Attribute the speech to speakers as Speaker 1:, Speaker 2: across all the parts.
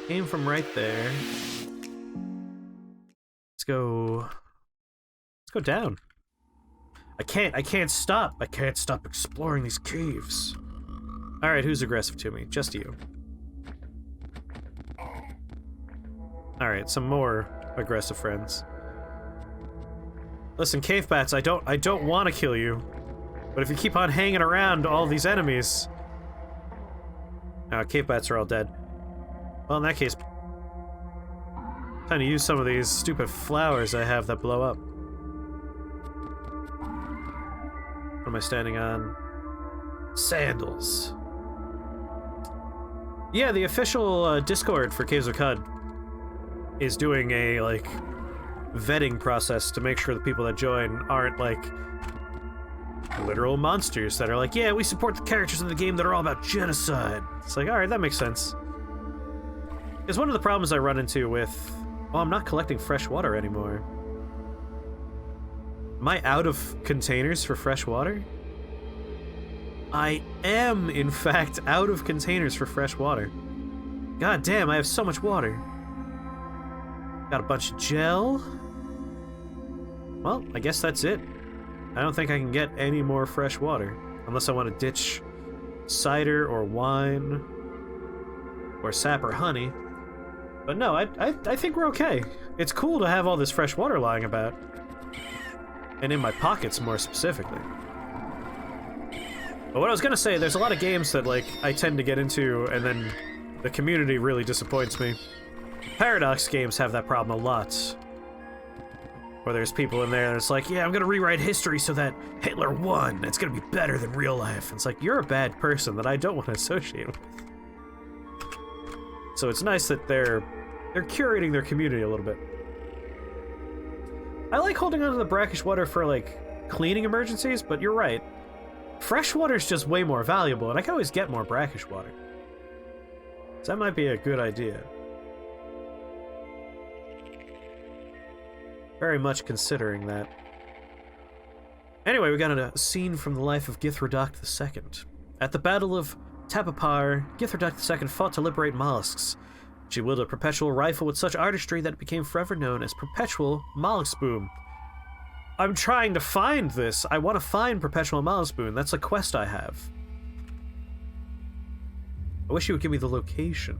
Speaker 1: Came from right there. Let's go... Let's go down. I can't stop. I can't stop exploring these caves. Alright, who's aggressive to me? Just you. Alright, some more aggressive friends. Listen, cave bats, I don't want to kill you. But if you keep on hanging around all these enemies... Cave bats are all dead. Well, in that case... Time to use some of these stupid flowers I have that blow up. What am I standing on? Sandals. Yeah, the official Discord for Caves of Cud is doing a, like, vetting process to make sure the people that join aren't, like, literal monsters that are like, yeah, we support the characters in the game that are all about genocide. It's like, alright, that makes sense. Because one of the problems I run into with... Oh, I'm not collecting fresh water anymore. Am I out of containers for fresh water? I am, in fact, out of containers for fresh water. God damn, I have so much water. Got a bunch of gel. Well, I guess that's it. I don't think I can get any more fresh water. Unless I want to ditch cider or wine. Or sap or honey. But no, I think we're okay. It's cool to have all this fresh water lying about. And in my pockets, more specifically. But what I was gonna say, there's a lot of games that, like, I tend to get into, and then the community really disappoints me. Paradox games have that problem a lot. Where there's people in there that's like, yeah, I'm gonna rewrite history so that Hitler won. It's gonna be better than real life. And it's like, you're a bad person that I don't want to associate with. So it's nice that they're curating their community a little bit. I like holding onto the brackish water for, like, cleaning emergencies, but you're right. Fresh water's just way more valuable, and I can always get more brackish water. So that might be a good idea. Very much considering that. Anyway, we got a scene from the life of Githrodok II. At the Battle of Tapapar, Githrodok II fought to liberate mollusks. She wielded a perpetual rifle with such artistry that it became forever known as Perpetual Mollusk Boom. I'm trying to find this. I want to find Perpetual Mollusk Boom. That's a quest I have. I wish you would give me the location.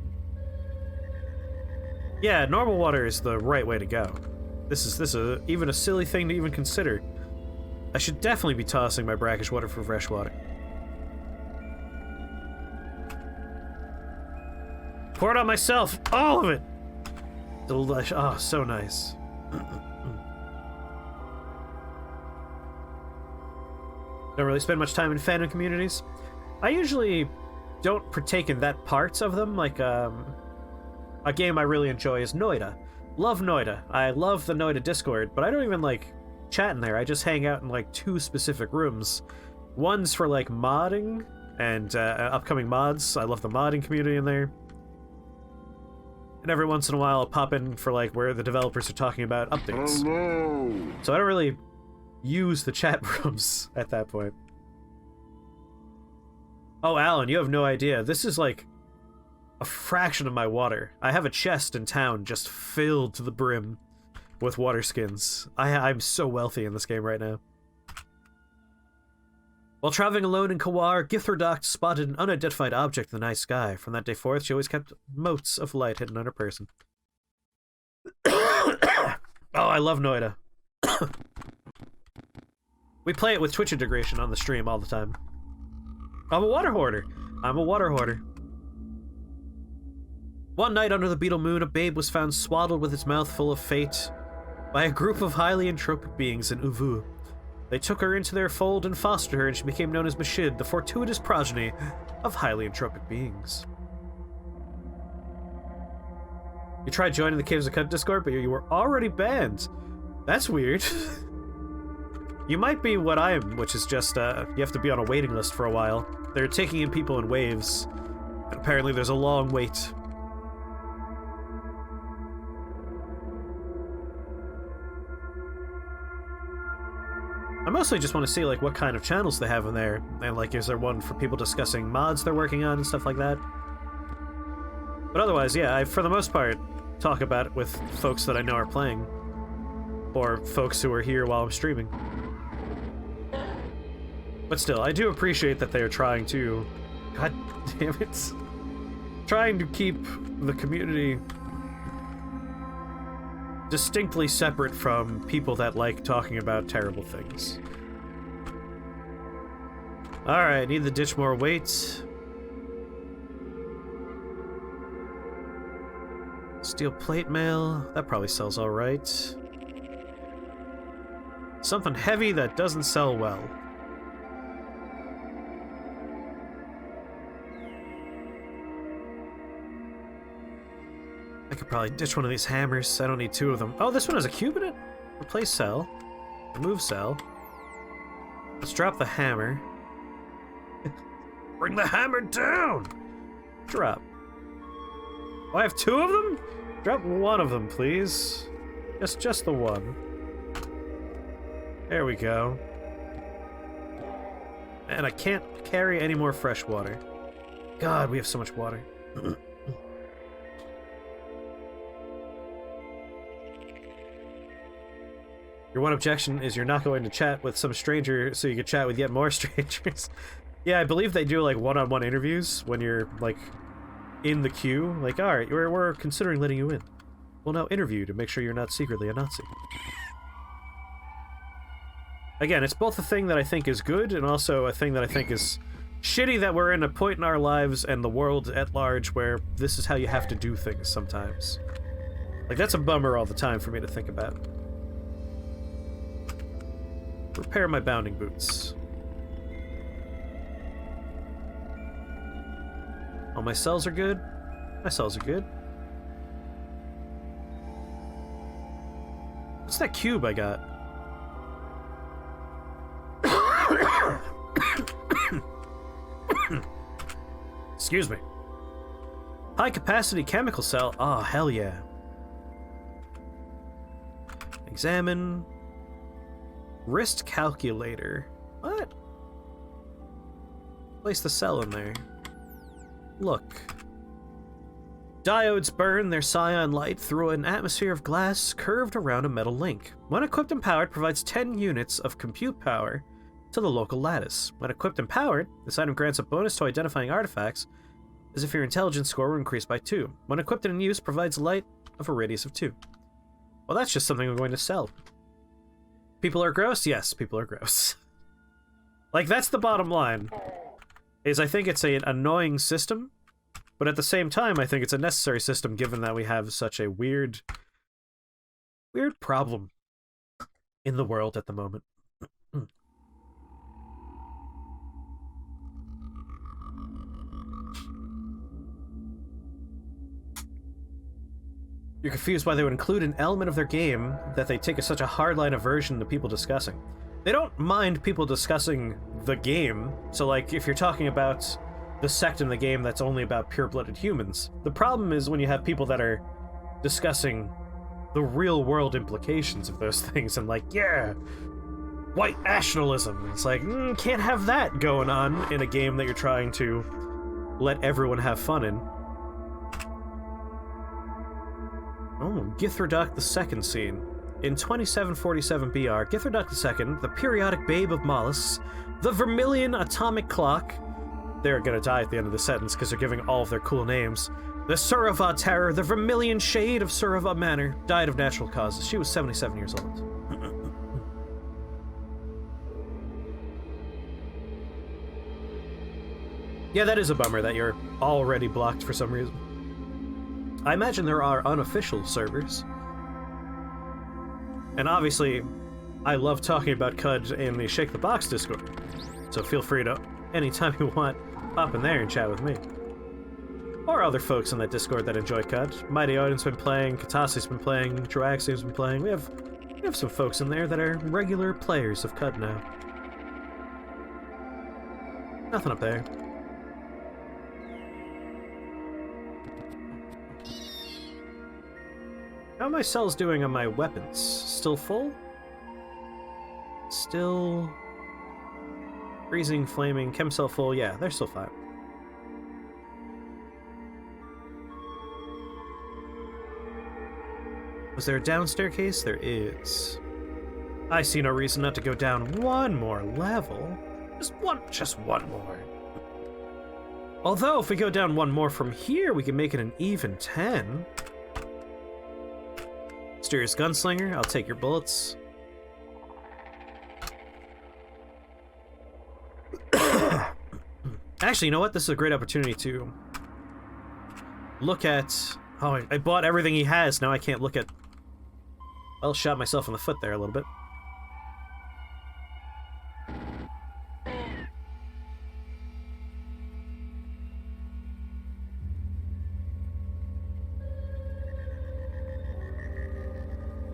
Speaker 1: Yeah, normal water is the right way to go. This is even a silly thing to even consider. I should definitely be tossing my brackish water for fresh water. Pour it on myself, all of it. Delicious. Oh, so nice. Don't really spend much time in fandom communities. I usually don't partake in that parts of them. Like, a game I really enjoy is Noida. Love Noida. I love the Noida Discord, but I don't even, like, chat in there. I just hang out in, like, 2 specific rooms. One's for, like, modding and upcoming mods. I love the modding community in there. And every once in a while I'll pop in for, like, where the developers are talking about updates.
Speaker 2: Hello.
Speaker 1: So I don't really use the chat rooms at that point. Oh, Alan, you have no idea. This is, like, a fraction of my water. I have a chest in town just filled to the brim with water skins. I'm so wealthy in this game right now. While traveling alone in Kuwar, Githrodok spotted an unidentified object in the night sky. From that day forth, she always kept motes of light hidden on her person. Oh, I love Noida. We play it with Twitch integration on the stream all the time. I'm a water hoarder. I'm a water hoarder. One night under the beetle moon, a babe was found swaddled with its mouth full of fate by a group of highly entropic beings in Uvu. They took her into their fold and fostered her, and she became known as Mashid, the fortuitous progeny of highly entropic beings. You tried joining the Caves of Cud Discord, but you were already banned. That's weird. You might be what I am, which is just, you have to be on a waiting list for a while. They're taking in people in waves, and apparently there's a long wait. I mostly just want to see, like, what kind of channels they have in there, and, like, is there one for people discussing mods they're working on and stuff like that? But otherwise, yeah, I, for the most part, talk about it with folks that I know are playing. Or folks who are here while I'm streaming. But still, I do appreciate that they're trying to... God damn it. Trying to keep the community distinctly separate from people that like talking about terrible things. Alright, need to ditch more weight. Steel plate mail, that probably sells alright. Something heavy that doesn't sell well. I could probably ditch one of these hammers. I don't need two of them. Oh, this one has a cube in it? Replace cell. Remove cell. Let's drop the hammer. Bring the hammer down! Drop. Oh, I have two of them? Drop one of them, please. Just the one. There we go. And I can't carry any more fresh water. God, we have so much water. Your one objection is you're not going to chat with some stranger so you can chat with yet more strangers. Yeah, I believe they do, like, one-on-one interviews when you're, like, in the queue. Like, alright, we're considering letting you in. We'll now interview you to make sure you're not secretly a Nazi. Again, it's both a thing that I think is good and also a thing that I think is shitty that we're in a point in our lives and the world at large where this is how you have to do things sometimes. Like, that's a bummer all the time for me to think about. Repair my bounding boots. All my cells are good. My cells are good. What's that cube I got? Excuse me. High capacity chemical cell. Oh, hell yeah. Examine. Wrist calculator. What? Place the cell in there. Look. Diodes burn their cyan light through an atmosphere of glass curved around a metal link. When equipped and powered, provides 10 units of compute power to the local lattice. When equipped and powered, this item grants a bonus to identifying artifacts, as if your intelligence score were increased by 2. When equipped and in use, provides light of a radius of 2. Well, that's just something I'm going to sell. People are gross? Yes, people are gross. Like, that's the bottom line. Is I think it's an annoying system, but at the same time, I think it's a necessary system given that we have such a weird problem in the world at the moment. You're confused why they would include an element of their game that they take such a hardline aversion to people discussing. They don't mind people discussing the game, so like, if you're talking about the sect in the game that's only about pure-blooded humans, the problem is when you have people that are discussing the real-world implications of those things, and like, yeah, white nationalism. It's like, can't have that going on in a game that you're trying to let everyone have fun in. Oh, Githrodok II scene. In 2747 BR, Githrodok II, the periodic babe of mollusks, the Vermilion atomic clock, they're gonna die at the end of the sentence because they're giving all of their cool names, the Surava terror, the Vermilion shade of Surava Manor, died of natural causes. She was 77 years old. Yeah, that is a bummer that you're already blocked for some reason. I imagine there are unofficial servers. And obviously, I love talking about CUD in the Shake the Box Discord. So feel free to, anytime you want, pop in there and chat with me. Or other folks in that Discord that enjoy CUD. Mighty Odin's been playing, Katasi's been playing, Troaxium's been playing. We have some folks in there that are regular players of CUD now. Nothing up there. How are my cells doing on my weapons? Still full? Still... freezing, flaming, chem cell full. Yeah, they're still fine. Was there a down staircase? There is. I see no reason not to go down one more level. Just one more. Although, if we go down one more from here, we can make it an even 10. Mysterious Gunslinger, I'll take your bullets. Actually, you know what? This is a great opportunity to look at... Oh, I bought everything he has, now I can't look at... Well, shot myself in the foot there a little bit.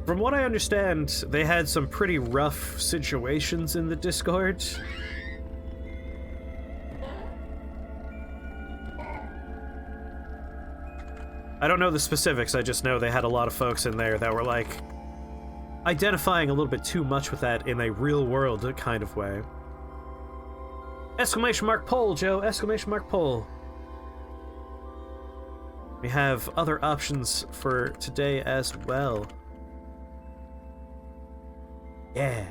Speaker 1: From what I understand, they had some pretty rough situations in the Discord. I don't know the specifics, I just know they had a lot of folks in there that were, like, identifying a little bit too much with that in a real-world kind of way. Exclamation mark poll, Joe! Exclamation mark poll! We have other options for today as well. Yeah.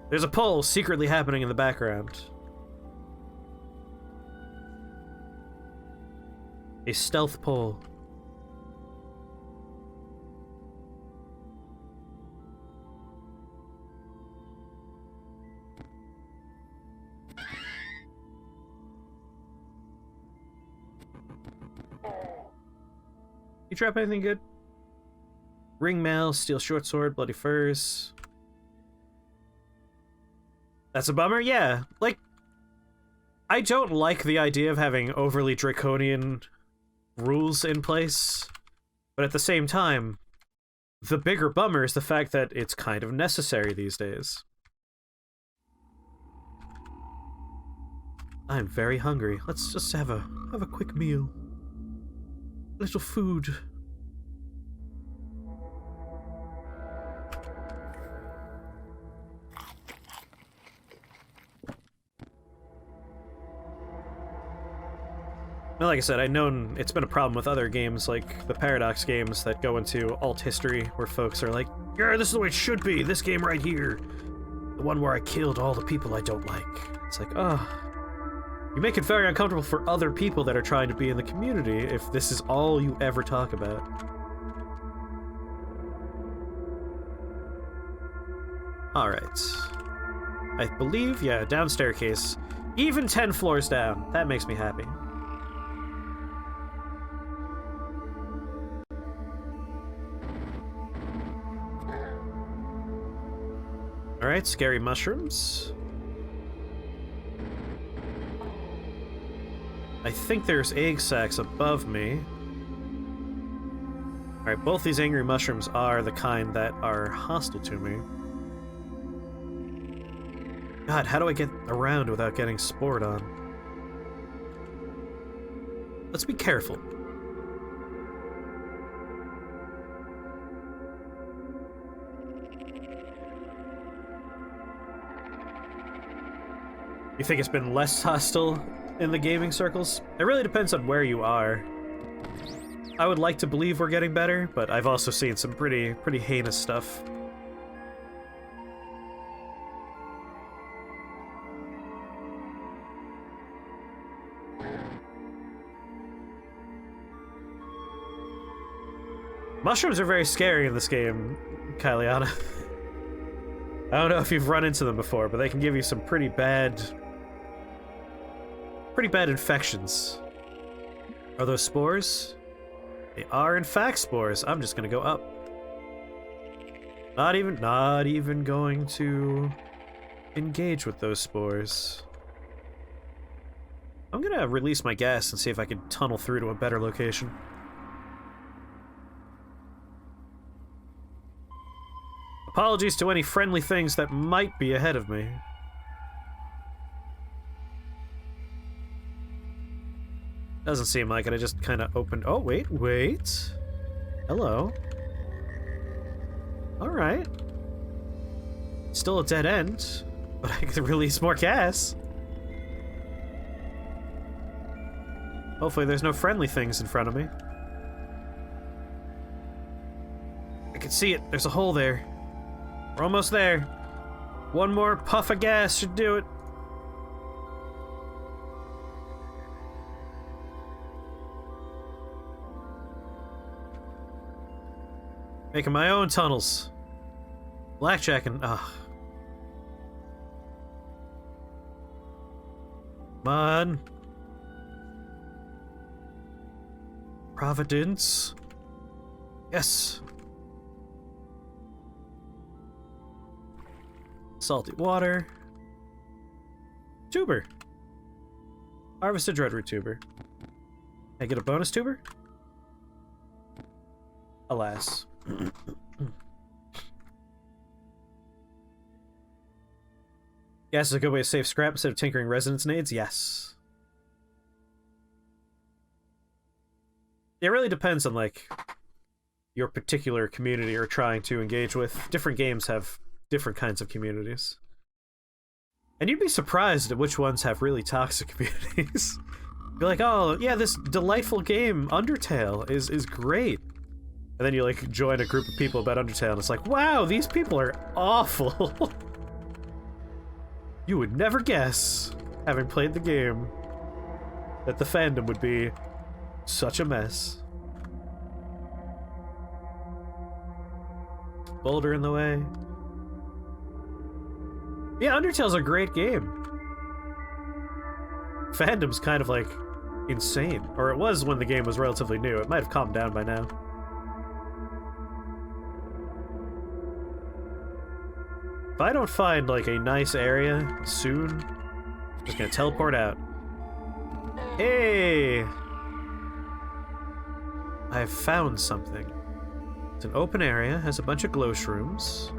Speaker 1: There's a poll secretly happening in the background. A stealth poll. You drop anything good? Ring mail, steel short sword, bloody furs. That's a bummer? Yeah. Like, I don't like the idea of having overly draconian rules in place, but at the same time, the bigger bummer is the fact that it's kind of necessary these days. I'm very hungry. Let's just have a quick meal. A little food. Now, like I said, I've known it's been a problem with other games like the Paradox games that go into alt history where folks are like, yeah, this is the way it should be, this game right here. The one where I killed all the people I don't like. It's like, oh. You make it very uncomfortable for other people that are trying to be in the community if this is all you ever talk about. Alright. I believe, yeah, down staircase. Even 10 floors down. That makes me happy. Alright, scary mushrooms. I think there's egg sacs above me. Alright, both these angry mushrooms are the kind that are hostile to me. God, how do I get around without getting spored on? Let's be careful. You think it's been less hostile in the gaming circles? It really depends on where you are. I would like to believe we're getting better, but I've also seen some pretty heinous stuff. Mushrooms are very scary in this game, Kyliana. I don't know if you've run into them before, but they can give you some pretty bad infections. Are those spores? They are in fact spores. I'm just gonna go up. Not even going to engage with those spores. I'm gonna release my gas and see if I can tunnel through to a better location. Apologies to any friendly things that might be ahead of me. Doesn't seem like it. I just kind of opened... Oh, wait. Hello. Alright. Still a dead end, but I can release more gas. Hopefully there's no friendly things in front of me. can see it. There's a hole there. We're almost there. One more puff of gas should do it. Making my own tunnels. Blackjack and... ugh. Come on. Providence. Yes. Salty water. Tuber. Harvested dreadroot tuber. Can I get a bonus tuber? Alas. Gas is a good way to save scrap instead of tinkering resonance nades? Yes. It really depends on, like, your particular community you're trying to engage with. Different games have different kinds of communities. And you'd be surprised at which ones have really toxic communities. You're like, oh, yeah, this delightful game, Undertale, is great. And then you, like, join a group of people about Undertale, and it's like, wow, these people are awful. You would never guess, having played the game, that the fandom would be such a mess. Boulder in the way. Yeah, Undertale's a great game. Fandom's kind of, like, insane. Or it was when the game was relatively new. It might have calmed down by now. If I don't find, like, a nice area soon, I'm just gonna teleport out. Hey! I've found something. It's an open area, has a bunch of glow shrooms.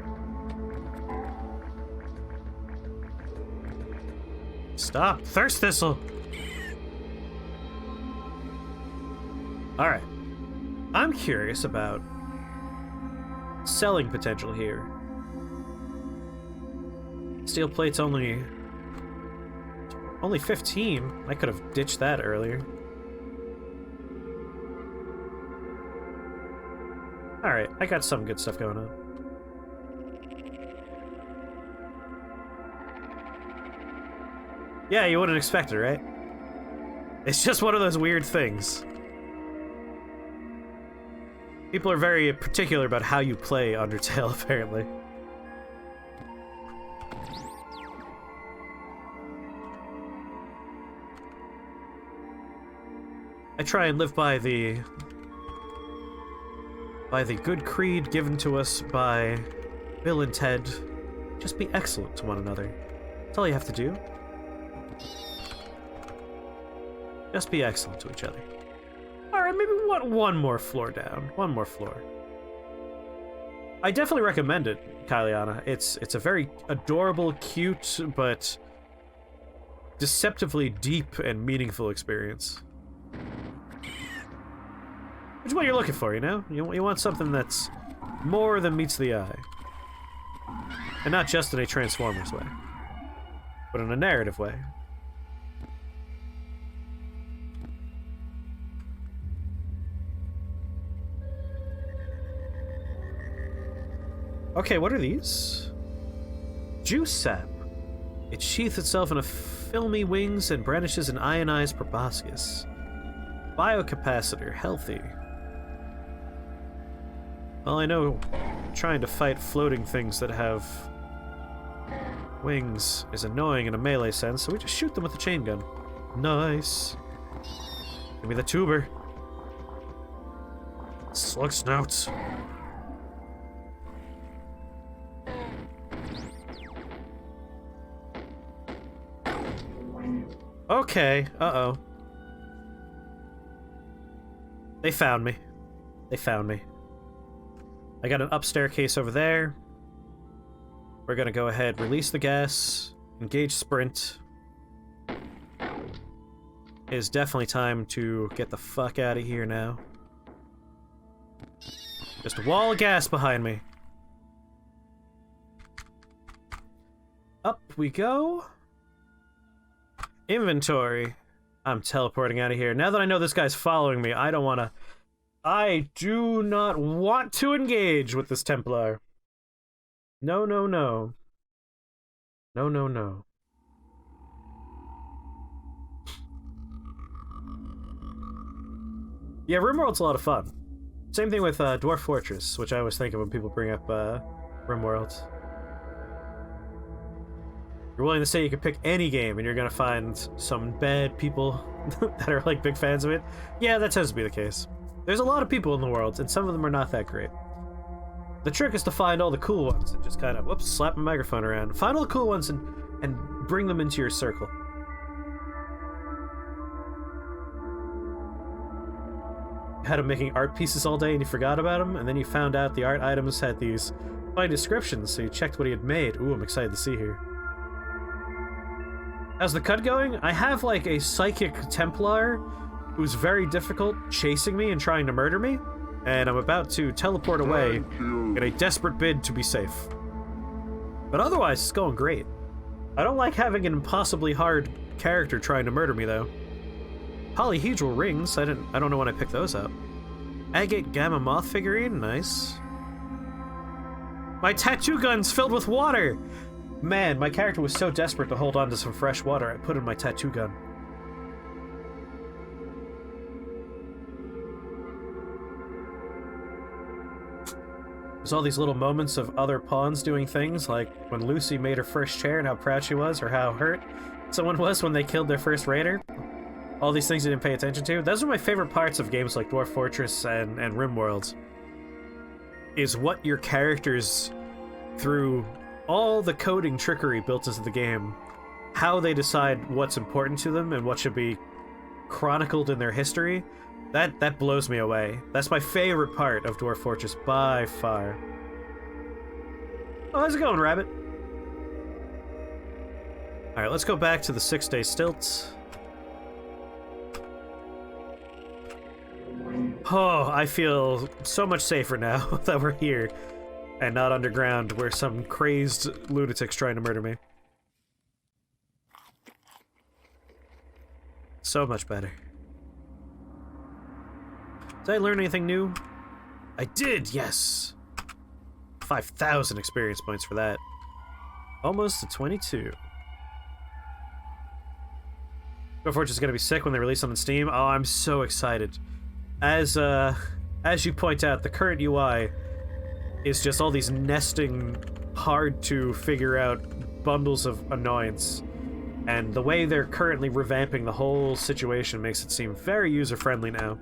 Speaker 1: Stop! Thirst thistle! Alright. I'm curious about selling potential here. Steel plate's only 15. I could have ditched that earlier. Alright, I got some good stuff going on. Yeah, you wouldn't expect it, right? It's just one of those weird things. People are very particular about how you play Undertale, apparently. I try and live by the good creed given to us by Bill and Ted. Just be excellent to one another. That's all you have to do. Just be excellent to each other. Alright, maybe we want one more floor down. One more floor. I definitely recommend it, Kyliana. It's a very adorable, cute, but deceptively deep and meaningful experience. Which is what you're looking for, you know? You want something that's more than meets the eye. And not just in a Transformers way, but in a narrative way. Okay, what are these? Juice sap. It sheaths itself in a filmy wings and brandishes an ionized proboscis. Biocapacitor, healthy. Well, I know trying to fight floating things that have wings is annoying in a melee sense, so we just shoot them with a chain gun. Nice. Give me the tuber. Slug snouts. Okay, uh-oh. They found me. They found me. I got an up staircase over there. We're gonna go ahead, release the gas, engage sprint. It is definitely time to get the fuck out of here now. Just a wall of gas behind me. Up we go. Inventory. I'm teleporting out of here. Now that I know this guy's following me, I don't want I do not want to engage with this Templar. No, no, no. No, no, no. Yeah, RimWorld's a lot of fun. Same thing with Dwarf Fortress, which I always think of when people bring up RimWorld. You're willing to say you could pick any game and you're gonna find some bad people that are like big fans of it? Yeah, that tends to be the case. There's a lot of people in the world, and some of them are not that great. The trick is to find all the cool ones and just kind of, whoops, slap my microphone around. Find all the cool ones and bring them into your circle. You had them making art pieces all day and you forgot about them, and then you found out the art items had these fine descriptions, so you checked what he had made. Ooh, I'm excited to see here. How's the cut going? I have like a psychic Templar who's very difficult chasing me and trying to murder me, and I'm about to teleport away in a desperate bid to be safe. But otherwise, it's going great. I don't like having an impossibly hard character trying to murder me, though. Polyhedral rings, I don't know when I picked those up. Agate Gamma Moth figurine, nice. My tattoo gun's filled with water! Man, my character was so desperate to hold on to some fresh water, I put in my tattoo gun. There's all these little moments of other pawns doing things, like when Lucy made her first chair and how proud she was, or how hurt someone was when they killed their first raider. All these things you didn't pay attention to. Those are my favorite parts of games like Dwarf Fortress and RimWorld. Is what your characters, through all the coding trickery built into the game, how they decide what's important to them and what should be chronicled in their history. That blows me away. That's my favorite part of Dwarf Fortress by far. Oh, how's it going, Rabbit? Alright, let's go back to the 6-day stilt. Oh, I feel so much safer now that we're here and not underground where some crazed lunatic's trying to murder me. So much better. Did I learn anything new? I did, yes! 5,000 experience points for that. Almost to 22. Dwarf Fortress is gonna be sick when they release them on Steam. Oh, I'm so excited. As you point out, the current UI is just all these nesting, hard-to-figure-out bundles of annoyance. And the way they're currently revamping the whole situation makes it seem very user-friendly now.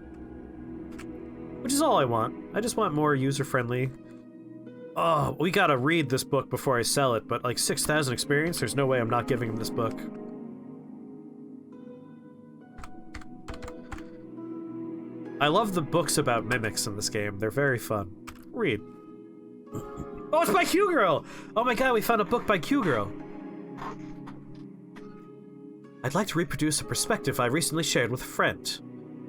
Speaker 1: Which is all I want. I just want more user-friendly. Oh, we gotta read this book before I sell it, but like 6,000 experience, there's no way I'm not giving him this book. I love the books about mimics in this game. They're very fun. Read. Oh, it's by Q-Girl! Oh my god, we found a book by Q-Girl. I'd like to reproduce a perspective I recently shared with a friend.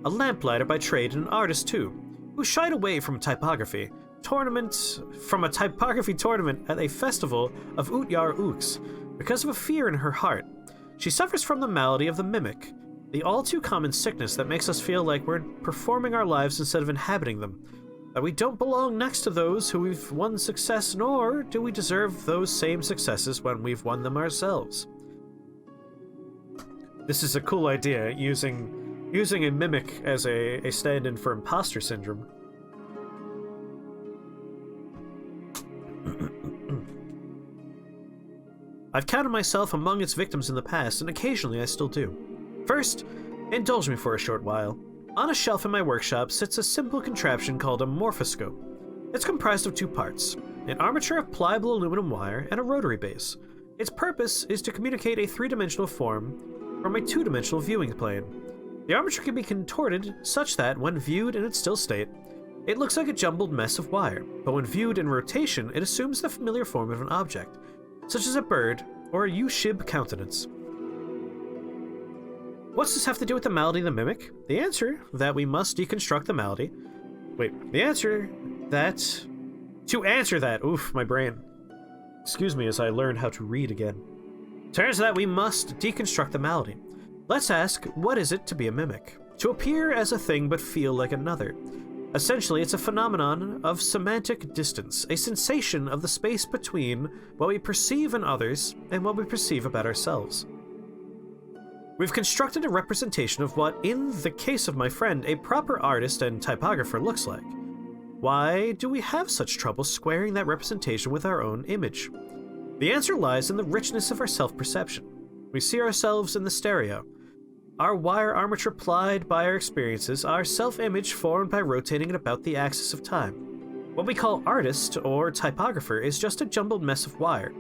Speaker 1: A lamplighter by trade and an artist too, who shied away from a typography tournament at a festival of Utyar Ooks because of a fear in her heart. She suffers from the malady of the mimic, the all-too-common sickness that makes us feel like we're performing our lives instead of inhabiting them, that we don't belong next to those who we've won success, nor do we deserve those same successes when we've won them ourselves. This is a cool idea, using a mimic as a stand-in for imposter syndrome. I've counted myself among its victims in the past, and occasionally I still do. First, indulge me for a short while. On a shelf in my workshop sits a simple contraption called a morphoscope. It's comprised of two parts, an armature of pliable aluminum wire and a rotary base. Its purpose is to communicate a three-dimensional form from a two-dimensional viewing plane. The armature can be contorted such that, when viewed in its still state, it looks like a jumbled mess of wire, but when viewed in rotation, it assumes the familiar form of an object, such as a bird or a U-shib countenance. What's this have to do with the malady of the mimic? The answer, that we must deconstruct the malady. Wait, the answer, that... To answer that, oof, my brain. Excuse me as I learn how to read again. Turns out we must deconstruct the malady. Let's ask, what is it to be a mimic? To appear as a thing but feel like another. Essentially, it's a phenomenon of semantic distance, a sensation of the space between what we perceive in others and what we perceive about ourselves. We've constructed a representation of what, in the case of my friend, a proper artist and typographer looks like. Why do we have such trouble squaring that representation with our own image? The answer lies in the richness of our self-perception. We see ourselves in the stereo, our wire armature plied by our experiences, our self-image formed by rotating it about the axis of time. What we call artist or typographer is just a jumbled mess of wire,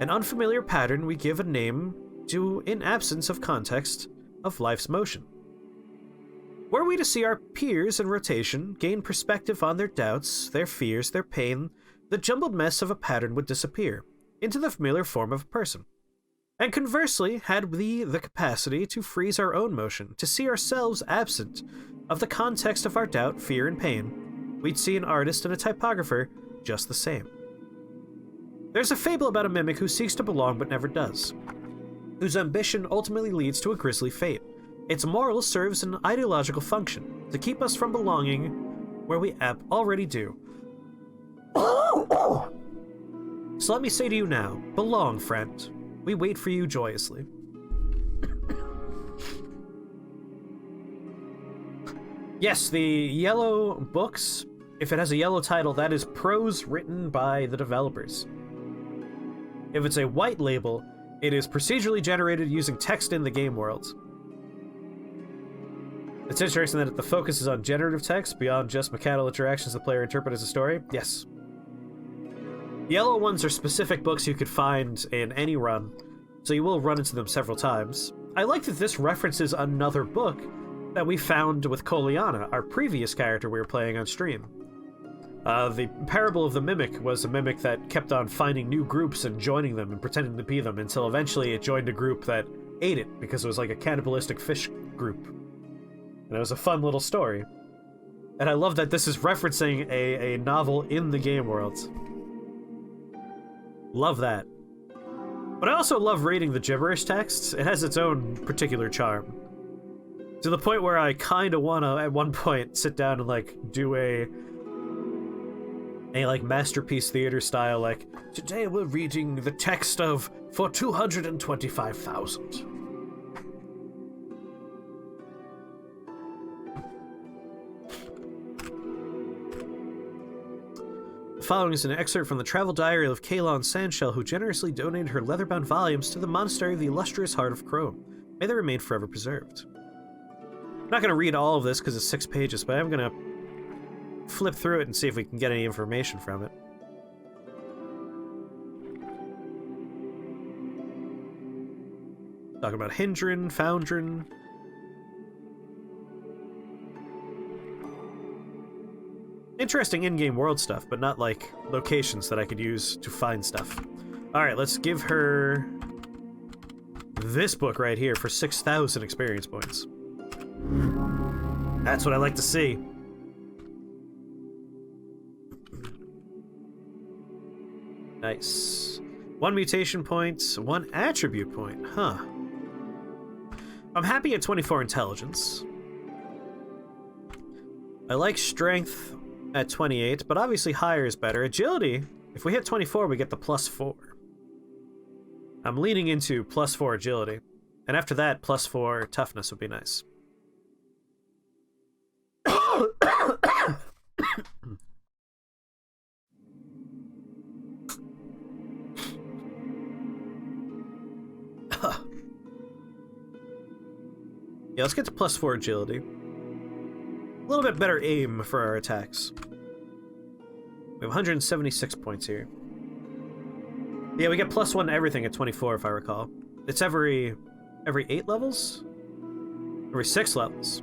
Speaker 1: an unfamiliar pattern we give a name to in absence of context of life's motion. Were we to see our peers in rotation, gain perspective on their doubts, their fears, their pain, the jumbled mess of a pattern would disappear into the familiar form of a person. And conversely, had we the capacity to freeze our own motion, to see ourselves absent of the context of our doubt, fear, and pain, we'd see an artist and a typographer just the same. There's a fable about a mimic who seeks to belong but never does, whose ambition ultimately leads to a grisly fate. Its moral serves an ideological function, to keep us from belonging where we already do. So let me say to you now, belong, friend. We wait for you joyously. Yes, the yellow books, if it has a yellow title, that is prose written by the developers. If it's a white label, it is procedurally generated using text in the game world. It's interesting that the focus is on generative text beyond just mechanical interactions the player interprets as a story. Yes. Yellow ones are specific books you could find in any run, so you will run into them several times. I like that this references another book that we found with Koliana, our previous character we were playing on stream. The Parable of the Mimic was a mimic that kept on finding new groups and joining them and pretending to be them until eventually it joined a group that ate it because it was like a cannibalistic fish group. And it was a fun little story. And I love that this is referencing a novel in the game world. Love that. But I also love reading the gibberish texts. It has its own particular charm. To the point where I kind of want to, at one point, sit down and, like, do a like, Masterpiece Theater style, like, today we're reading the text of For 225,000. The following is an excerpt from the travel diary of Kalon Sandshell, who generously donated her leather-bound volumes to the Monastery of the Illustrious Heart of Chrome. May they remain forever preserved. I'm not going to read all of this because it's 6 pages, but I'm going to flip through it and see if we can get any information from it. Talking about Hindran, Foundran. Interesting in-game world stuff, but not like locations that I could use to find stuff. Alright, let's give her this book right here for 6,000 experience points. That's what I like to see. Nice. 1 mutation point, 1 attribute point, huh. I'm happy at 24 intelligence. I like strength at 28, but obviously higher is better. Agility, if we hit 24, we get the +4. I'm leaning into +4 agility. And after that, +4 toughness would be nice. Yeah, let's get to +4 agility. A little bit better aim for our attacks. We have 176 points here. Yeah, we get +1 to everything at 24, if I recall. It's every 8 levels? Every 6 levels.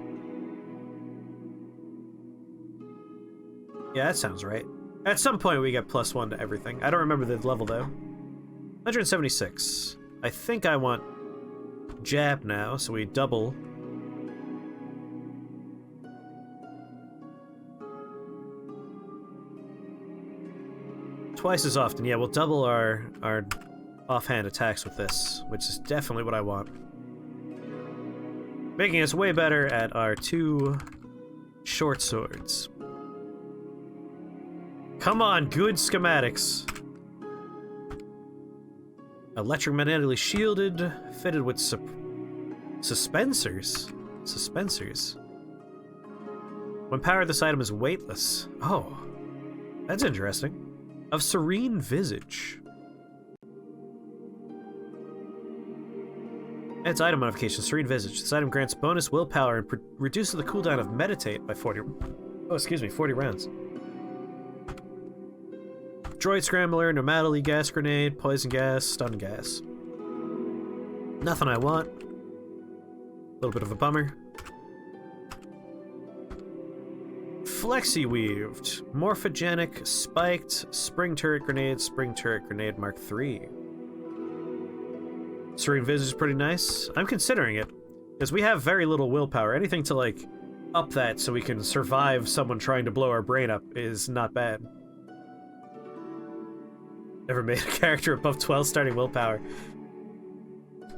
Speaker 1: Yeah, that sounds right. At some point we get +1 to everything. I don't remember the level though. 176. I think I want jab now, so we double. Twice as often. Yeah, we'll double our offhand attacks with this, which is definitely what I want. Making us way better at our 2 short swords. Come on, good schematics. Electromagnetically shielded, fitted with suspensors. Suspensors. When powered, this item is weightless. Oh, that's interesting. Of serene visage. Its item modification, serene visage. This item grants bonus willpower and reduces the cooldown of meditate by 40 rounds. Droid scrambler, normality gas grenade, poison gas, stun gas. Nothing I want. A little bit of a bummer. Flexi weaved, morphogenic, spiked, spring turret grenade Mark III. Serene Visage is pretty nice. I'm considering it, because we have very little willpower. Anything to, like, up that so we can survive someone trying to blow our brain up is not bad. Never made a character above 12 starting willpower.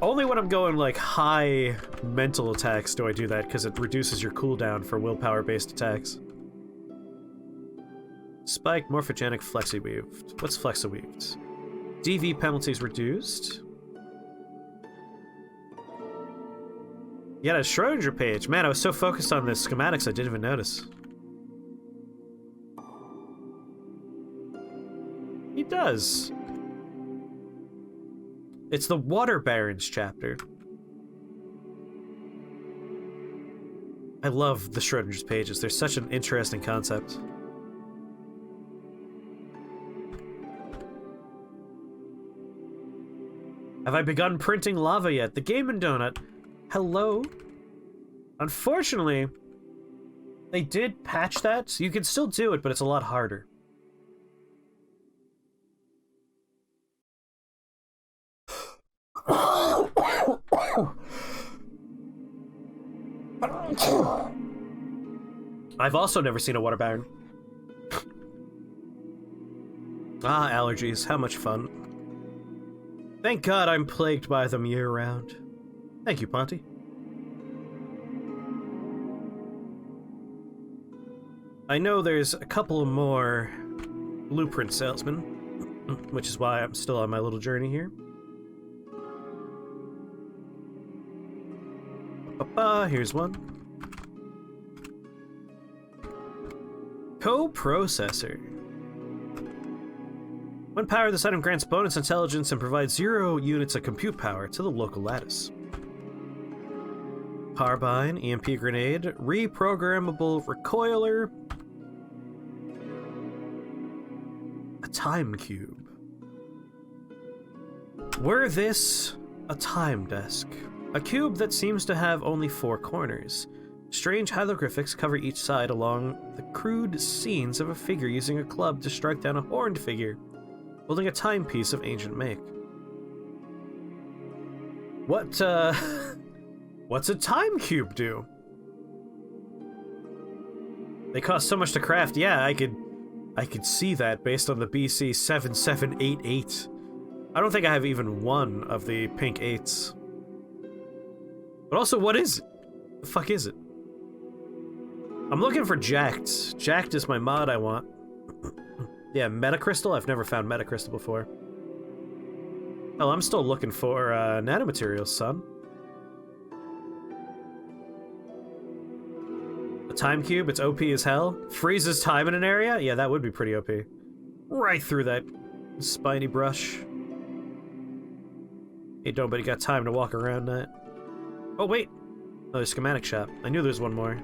Speaker 1: Only when I'm going, like, high mental attacks do I do that, because it reduces your cooldown for willpower-based attacks. Spiked, morphogenic, flexi-weaved. What's flexi-weaved? DV penalties reduced. Yeah, a Schrodinger page. Man, I was so focused on the schematics I didn't even notice. He does. It's the Water Barons chapter. I love the Schrodinger's pages. They're such an interesting concept. Have I begun printing lava yet? The Game and Donut. Hello? Unfortunately, they did patch that, so you can still do it, but it's a lot harder. I've also never seen a water baron. Ah, allergies. How much fun. Thank God I'm plagued by them year-round. Thank you, Ponty. I know there's a couple more blueprint salesmen, which is why I'm still on my little journey here. Here's one. Co-processor. When powered, this item grants bonus intelligence and provides 0 units of compute power to the local lattice. Carbine, EMP grenade, reprogrammable recoiler, a time cube. Were this a time desk? A cube that seems to have only 4 corners. Strange hieroglyphics cover each side along the crude scenes of a figure using a club to strike down a horned figure, holding a timepiece of ancient make. What's a time cube do? They cost so much to craft. Yeah, I could see that based on the BC 7788. I don't think I have even one of the pink 8s. But also, what is it? The fuck is it? I'm looking for Jacked. Jacked is my mod I want. Yeah, Metacrystal? I've never found Metacrystal before. Hell, I'm still looking for nanomaterials, son. A time cube, it's OP as hell. Freezes time in an area? Yeah, that would be pretty OP. Right through that spiny brush. Hey, nobody got time to walk around that. Oh, wait. Another schematic shop. I knew there was one more.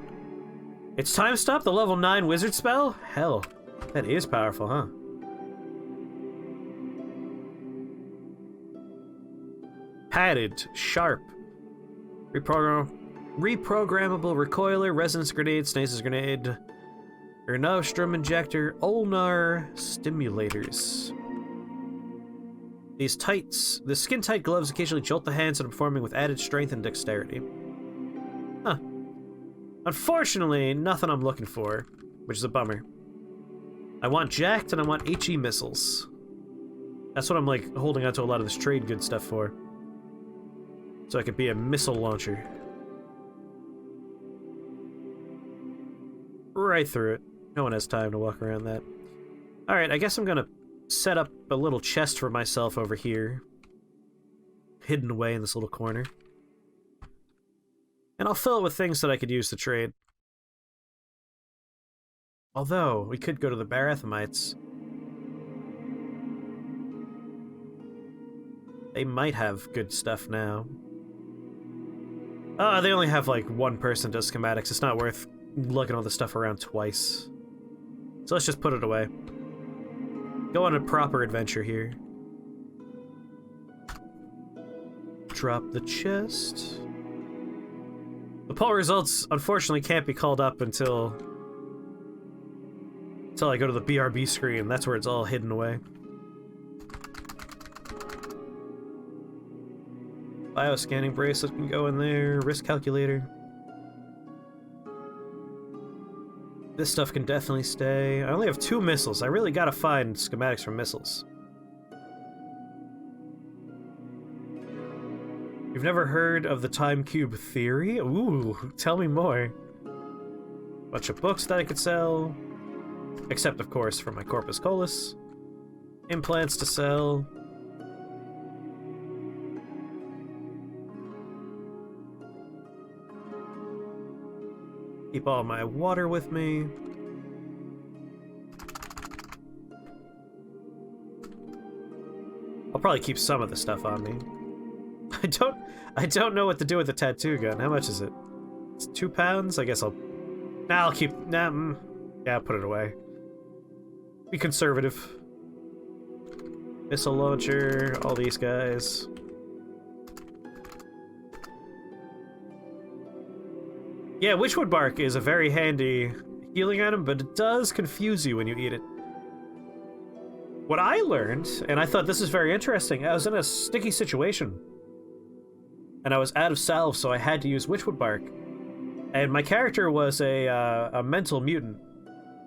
Speaker 1: It's Time Stop, the level 9 wizard spell? Hell, that is powerful, huh? Padded, sharp. Reprogrammable recoiler, resonance grenade, stasis grenade, Ernostrum injector, ulnar stimulators. The skin-tight gloves occasionally jolt the hands and are performing with added strength and dexterity. Huh. Unfortunately, nothing I'm looking for, which is a bummer. I want Jacked and I want HE missiles. That's what I'm, like, holding on to a lot of this trade good stuff for. So I could be a missile launcher. Right through it. No one has time to walk around that. Alright, I guess I'm gonna set up a little chest for myself over here. Hidden away in this little corner. And I'll fill it with things that I could use to trade. Although, we could go to the Barathamites. They might have good stuff now. They only have like one person does schematics. It's not worth looking all the stuff around twice. So let's just put it away. Go on a proper adventure here. Drop the chest. The poll results, unfortunately, can't be called up until I go to the BRB screen. That's where it's all hidden away. Bioscanning bracelet can go in there. Risk calculator. This stuff can definitely stay. I only have 2 missiles. I really gotta find schematics for missiles. You've never heard of the time cube theory? Ooh, tell me more. Bunch of books that I could sell. Except, of course, for my corpus colis. Implants to sell. Keep all my water with me. I'll probably keep some of the stuff on me. I don't know what to do with the tattoo gun. How much is it? It's £2? I guess I'll... Nah, I'll keep... Nah, yeah, I'll put it away. Be conservative. Missile launcher, all these guys. Yeah, witchwood bark is a very handy healing item, but it does confuse you when you eat it. What I learned, and I thought this is very interesting, I was in a sticky situation. And I was out of salve, so I had to use witchwood bark. And my character was a mental mutant.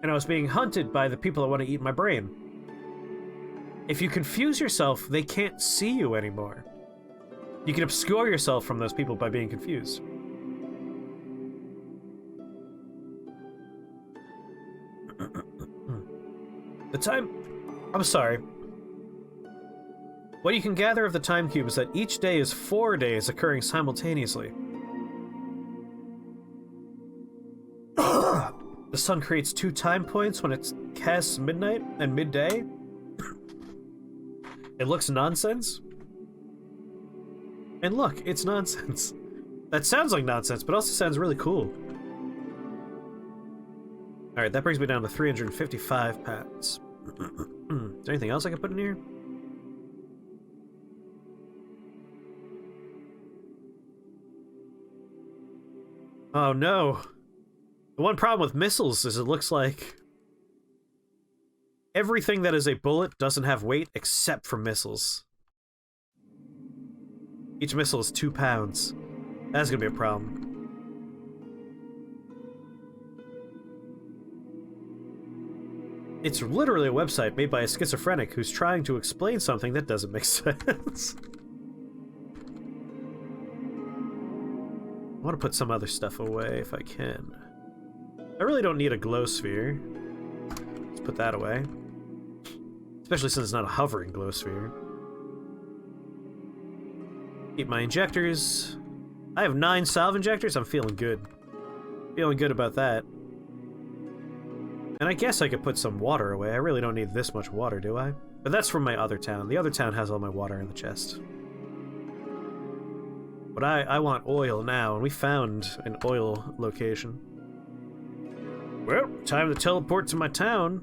Speaker 1: And I was being hunted by the people that want to eat my brain. If you confuse yourself, they can't see you anymore. You can obscure yourself from those people by being confused. The time... I'm sorry. What you can gather of the time cube is that each day is 4 days occurring simultaneously. The sun creates 2 time points when it casts midnight and midday. It looks nonsense. And look, it's nonsense. That sounds like nonsense, but also sounds really cool. Alright, that brings me down to 355 pounds. Is there anything else I can put in here? Oh no. The one problem with missiles is it looks like everything that is a bullet doesn't have weight except for missiles. Each missile is 2 pounds. That's gonna be a problem. It's literally a website made by a schizophrenic who's trying to explain something that doesn't make sense. I want to put some other stuff away if I can. I really don't need a glow sphere. Let's put that away. Especially since it's not a hovering glow sphere. Keep my injectors. I have 9 salve injectors. I'm feeling good. Feeling good about that. And I guess I could put some water away. I really don't need this much water, do I? But that's from my other town. The other town has all my water in the chest. But I want oil now, and we found an oil location. Well, time to teleport to my town.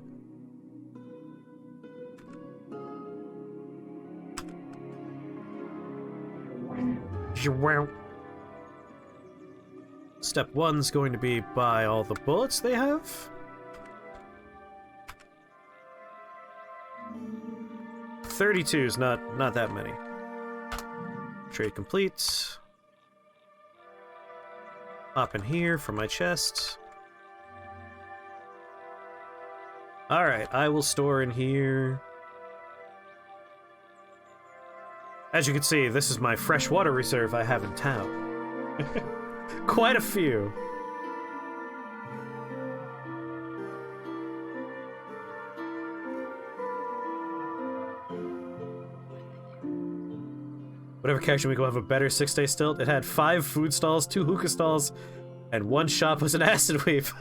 Speaker 1: Step 1's going to be buy all the bullets they have. 32's not that many. Trade complete. Hop in here for my chest. Alright, I will store in here. As you can see, this is my freshwater reserve I have in town. Quite a few. Whatever character we go have a better 6-day stilt. It had 5 food stalls, 2 hookah stalls, and 1 shop was an acid weave.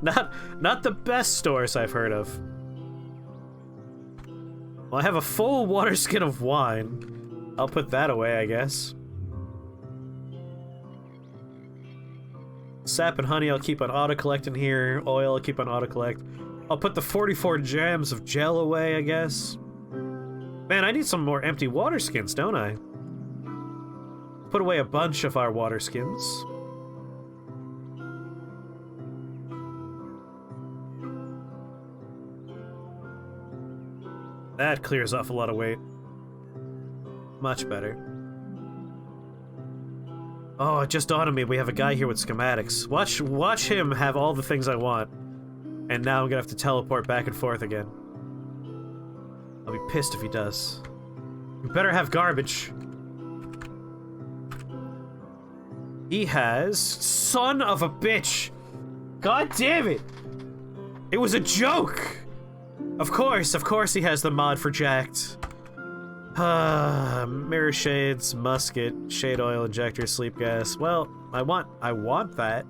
Speaker 1: Not the best stores I've heard of. Well, I have a full water skin of wine. I'll put that away, I guess. Sap and honey I'll keep on auto-collect in here. Oil I'll keep on auto-collect. I'll put the 44 jams of gel away, I guess. Man, I need some more empty water skins, don't I? Put away a bunch of our water skins. That clears off a lot of weight. Much better. Oh, it just dawned on me, we have a guy here with schematics. Watch him have all the things I want. And now I'm gonna have to teleport back and forth again. I'll be pissed if he does. You better have garbage. He has... Son of a bitch! God damn it! It was a joke! Of course he has the mod for jacked. Mirror shades, musket, shade oil injector, sleep gas. Well, I want that.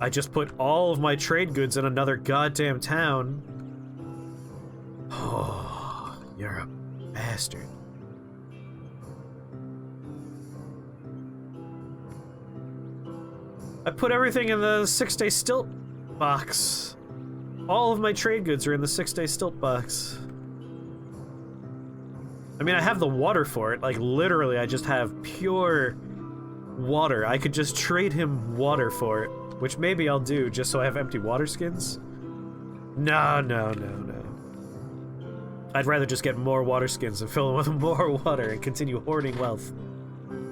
Speaker 1: I just put all of my trade goods in another goddamn town. Oh, you're a bastard. I put everything in the 6-day stilt box. All of my trade goods are in the 6-day stilt box. I mean, I have the water for it. Like, literally, I just have pure water. I could just trade him water for it, which maybe I'll do just so I have empty water skins. No. I'd rather just get more water skins and fill them with more water and continue hoarding wealth.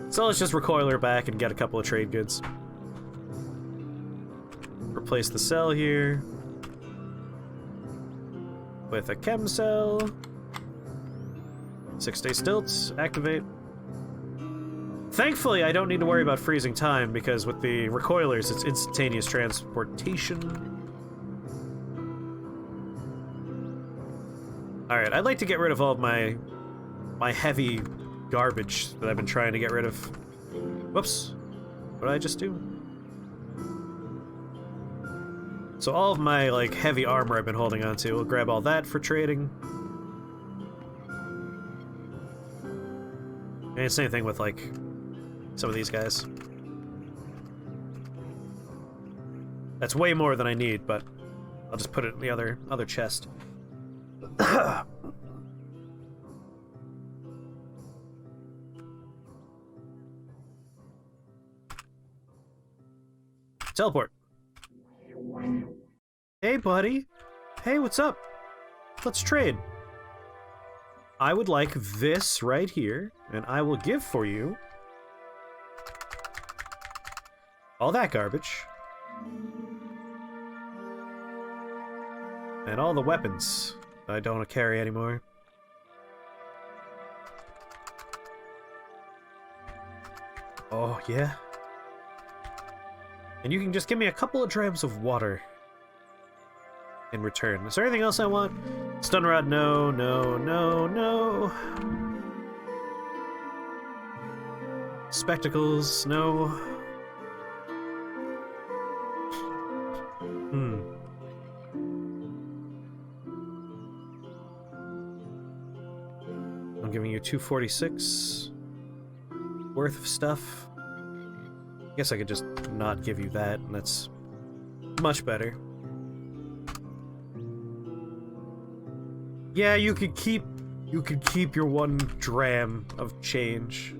Speaker 1: So let's just recoil her back and get a couple of trade goods. Replace the cell here with a chem cell. 6-day stilts, activate. Thankfully, I don't need to worry about freezing time because with the recoilers, it's instantaneous transportation. Alright, I'd like to get rid of all of my heavy garbage that I've been trying to get rid of. Whoops. What did I just do? So all of my, like, heavy armor I've been holding on to, we'll grab all that for trading. And same thing with, like, some of these guys. That's way more than I need, but I'll just put it in the other chest. Teleport. Hey, buddy. Hey, what's up? Let's trade. I would like this right here, and I will give for you all that garbage. And all the weapons that I don't want to carry anymore. Oh, yeah. And you can just give me a couple of drams of water in return. Is there anything else I want? Stun rod, no. Spectacles, no. I'm giving you 246 worth of stuff. I guess I could just not give you that, and that's much better. Yeah, you could keep your 1 dram of change.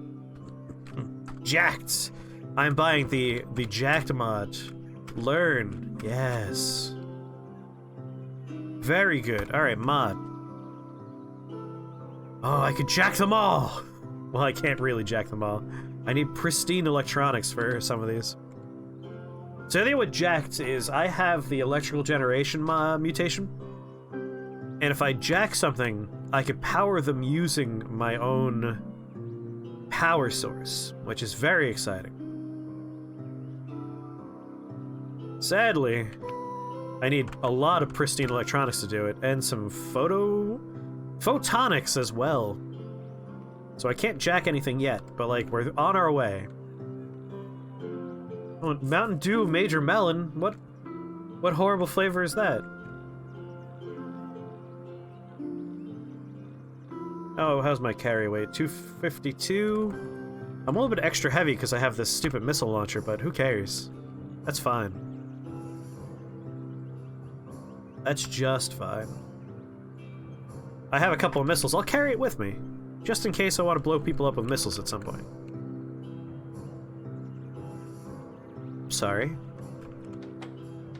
Speaker 1: Jacked. I'm buying the jacked mod. Learn. Yes. Very good. All right, mod. Oh, I could jack them all. Well, I can't really jack them all. I need pristine electronics for some of these. So the thing with jacked is I have the electrical generation mutation. And if I jack something, I could power them using my own power source, which is very exciting. Sadly, I need a lot of pristine electronics to do it, and some photonics as well. So I can't jack anything yet, but like, we're on our way. Oh, Mountain Dew Major Melon? What horrible flavor is that? Oh, how's my carry weight? 252? I'm a little bit extra heavy because I have this stupid missile launcher, but who cares? That's fine. That's just fine. I have a couple of missiles. I'll carry it with me, just in case I want to blow people up with missiles at some point. Sorry.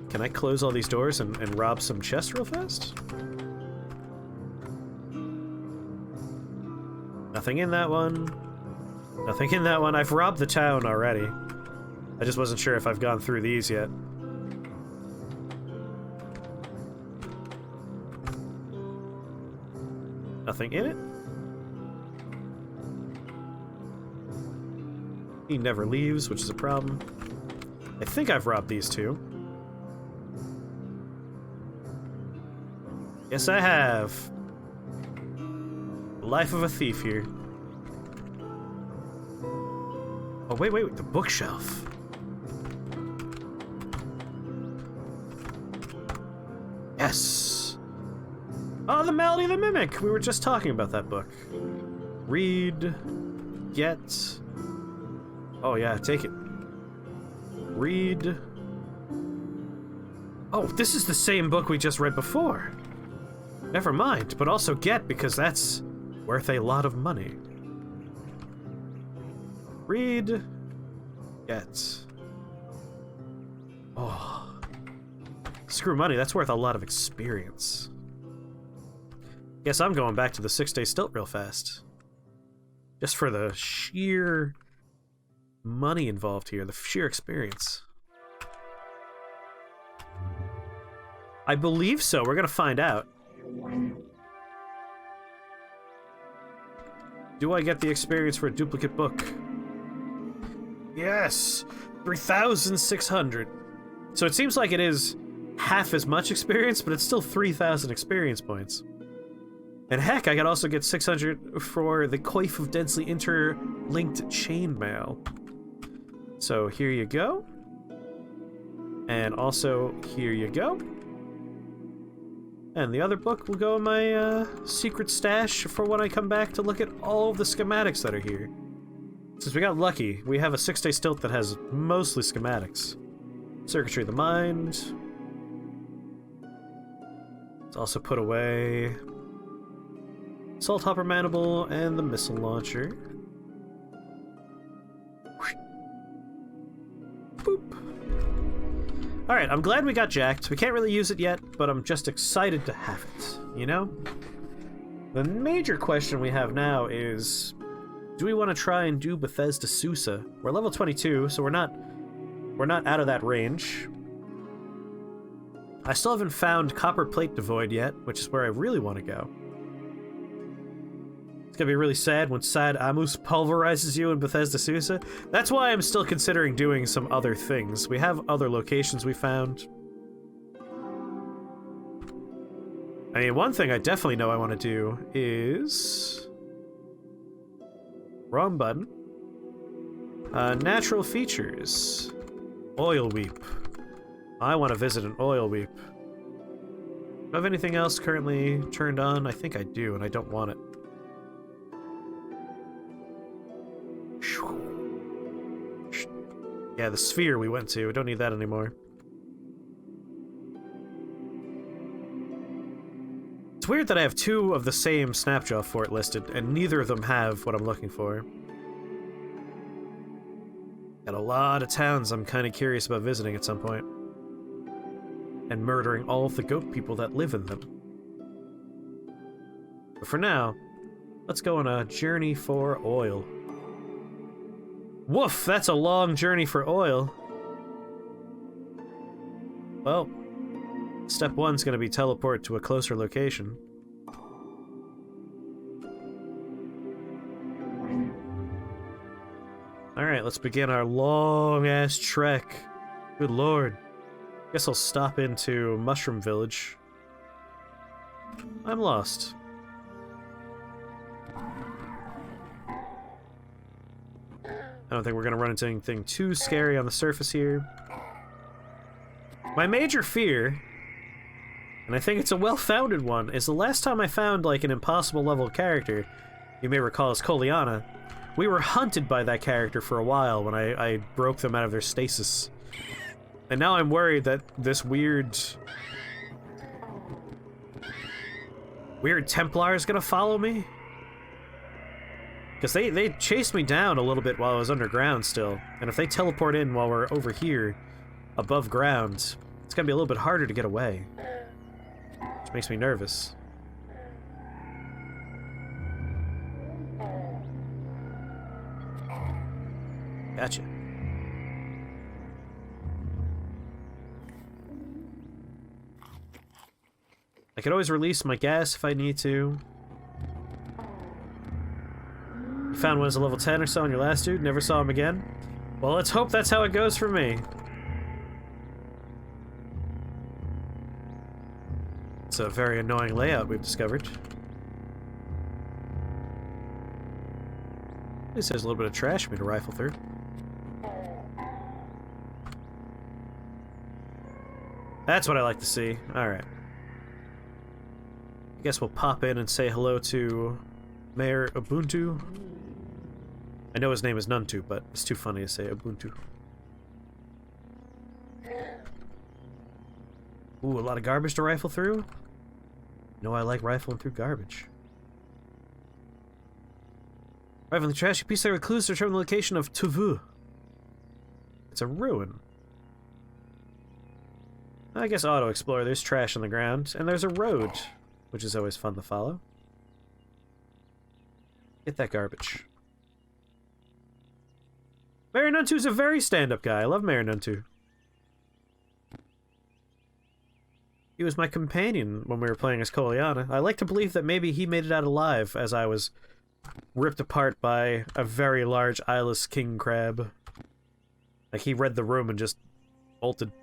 Speaker 1: Can I close all these doors and rob some chests real fast? Nothing in that one. Nothing in that one. I've robbed the town already. I just wasn't sure if I've gone through these yet. Nothing in it. He never leaves, which is a problem. I think I've robbed these two. Yes, I have. Life of a thief here. Oh, wait, the bookshelf. Yes! Oh, the Malady the Mimic! We were just talking about that book. Read. Get. Oh, yeah, take it. Read. Oh, this is the same book we just read before. Never mind, but also get, because that's worth a lot of money. Read. Get. Oh. Screw money, that's worth a lot of experience. Guess I'm going back to the 6-day stilt real fast. Just for the sheer money involved here, the sheer experience. I believe so, we're gonna find out. Do I get the experience for a duplicate book? Yes! 3,600. So it seems like it is half as much experience, but it's still 3,000 experience points. And heck, I could also get 600 for the Coif of Densely Interlinked Chainmail. So here you go. And also, here you go. And the other book will go in my secret stash for when I come back to look at all of the schematics that are here. Since we got lucky, we have a 6-day stilt that has mostly schematics. Circuitry of the Mind. It's also put away. Salt Hopper Mandible and the Missile Launcher. Boop. Alright, I'm glad we got jacked. We can't really use it yet, but I'm just excited to have it, you know? The major question we have now is, do we want to try and do Bethesda Susa? We're level 22, so we're not out of that range. I still haven't found Copper Plate Devoid yet, which is where I really want to go. It's gonna be really sad when Sad Amus pulverizes you in Bethesda Susa. That's why I'm still considering doing some other things. We have other locations we found. I mean, one thing I definitely know I want to do is... Wrong button. Natural features. Oil Weep. I want to visit an Oil Weep. Do I have anything else currently turned on? I think I do, and I don't want it. Yeah, the sphere we went to. We don't need that anymore. It's weird that I have two of the same Snapjaw fort listed, and neither of them have what I'm looking for. Got a lot of towns I'm kind of curious about visiting at some point. And murdering all of the goat people that live in them. But for now, let's go on a journey for oil. Woof, that's a long journey for oil. Well, step one's gonna be teleport to a closer location. Alright, let's begin our long-ass trek. Good lord. Guess I'll stop into Mushroom Village. I'm lost. I don't think we're gonna run into anything too scary on the surface here. My major fear, and I think it's a well-founded one, is the last time I found, like, an impossible level character, you may recall as Koliana, we were hunted by that character for a while when I broke them out of their stasis. And now I'm worried that this weird Templar is gonna follow me? Because they chased me down a little bit while I was underground still, and if they teleport in while we're over here, above ground, it's gonna be a little bit harder to get away. Which makes me nervous. Gotcha. I could always release my gas if I need to. You found one as a level 10 or so on your last dude, never saw him again? Well, let's hope that's how it goes for me. It's a very annoying layout we've discovered. At least there's a little bit of trash for me to rifle through. That's what I like to see. Alright. I guess we'll pop in and say hello to Mayor Ubuntu. I know his name is Nuntu, but it's too funny to say Ubuntu. Ooh, a lot of garbage to rifle through? No, I like rifling through garbage. Rifling the trashy piece there with clues to determine the location of Tuvu. It's a ruin. I guess auto-explore. There's trash on the ground, and there's a road, which is always fun to follow. Get that garbage. Mayor Nuntu's a very stand-up guy. I love Mayor Nuntu. He was my companion when we were playing as Koliana. I like to believe that maybe he made it out alive as I was ripped apart by a very large eyeless king crab. Like, he read the room and just bolted.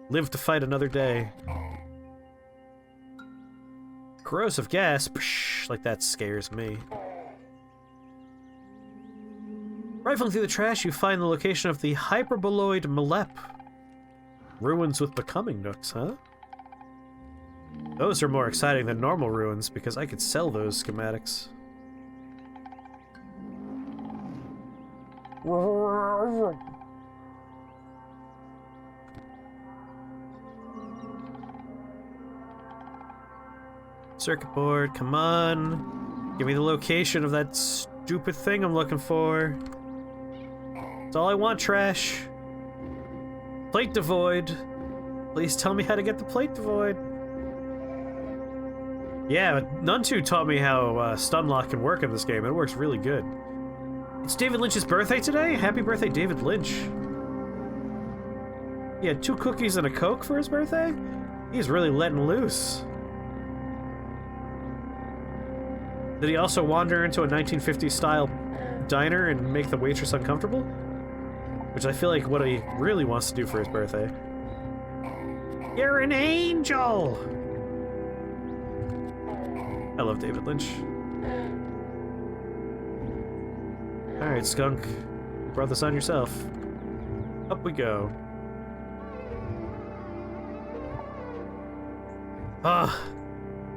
Speaker 1: Lived to fight another day. Corrosive gas? Psh, like that scares me. Rifling through the trash, you find the location of the hyperboloid Malep. Ruins with becoming nooks, huh? Those are more exciting than normal ruins, because I could sell those schematics. Circuit board, come on. Give me the location of that stupid thing I'm looking for. That's all I want, trash. Plate devoid. Please tell me how to get the plate devoid. Yeah, Nuntu taught me how stun lock can work in this game. It works really good. It's David Lynch's birthday today? Happy birthday, David Lynch. He had 2 cookies and a Coke for his birthday? He's really letting loose. Did he also wander into a 1950s style diner and make the waitress uncomfortable? Which I feel like what he really wants to do for his birthday. You're an angel! I love David Lynch. Alright, skunk. You brought this on yourself. Up we go.